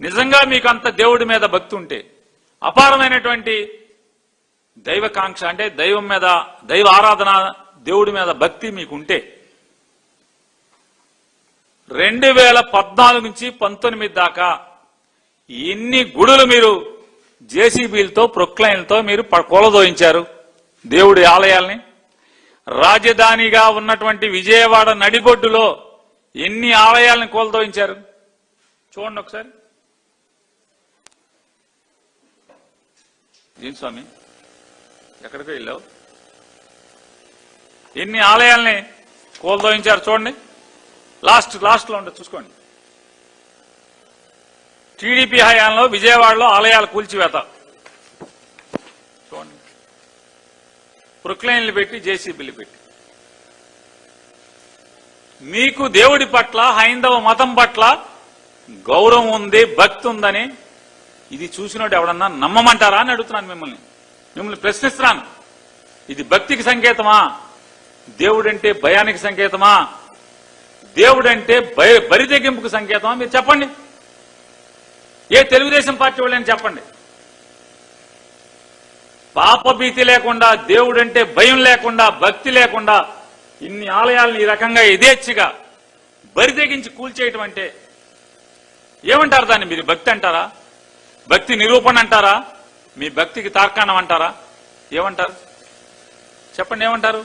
నిజంగా మీకు అంత దేవుడి మీద భక్తి ఉంటే, అపారమైనటువంటి దైవకాంక్ష అంటే దైవం మీద, దైవ ఆరాధన, దేవుడి మీద భక్తి మీకుంటే 2014 నుంచి 19 దాకా ఎన్ని గుడులు మీరు జేసీబీలతో, ప్రొక్లైన్లతో మీరు కూలదోయించారు దేవుడి ఆలయాల్ని? రాజధానిగా ఉన్నటువంటి విజయవాడ నడిబొడ్డులో ఎన్ని ఆలయాలను కూలదోయించారు చూడండి ఒకసారి. ఏం స్వామి ఎక్కడికో వెళ్ళావు? ఎన్ని ఆలయాల్ని కూలదోయించారు చూడండి. లాస్ట్ లో ఉండదు చూసుకోండి. టీడీపీ హయాంలో విజయవాడలో ఆలయాల కూల్చివేత చూడండి. ప్రొక్లైన్లు పెట్టి, జేసీబీలు పెట్టి. మీకు దేవుడి పట్ల, హైందవ మతం పట్ల గౌరవం ఉంది, భక్తి ఉందని ఇది చూసినట్టు ఎవడన్నా నమ్మమంటారా అని అడుగుతున్నాను మిమ్మల్ని ప్రశ్నిస్తున్నాను. ఇది భక్తికి సంకేతమా? దేవుడంటే భయానికి సంకేతమా? దేవుడంటే బరితెగింపుకు సంకేతమా? మీరు చెప్పండి. ఏ తెలుగుదేశం పార్టీ వాళ్ళని చెప్పండి. పాపభీతి లేకుండా, దేవుడంటే భయం లేకుండా, భక్తి లేకుండా ఇన్ని ఆలయాలను ఈ రకంగా యథేచ్ఛగా బరితెగించి కూల్చేయటం అంటే ఏమంటారు దాన్ని? మీరు భక్తి అంటారా? భక్తి నిరూపణ అంటారా? మీ భక్తికి తార్కాణం అంటారా? ఏమంటారు చెప్పండి, ఏమంటారు?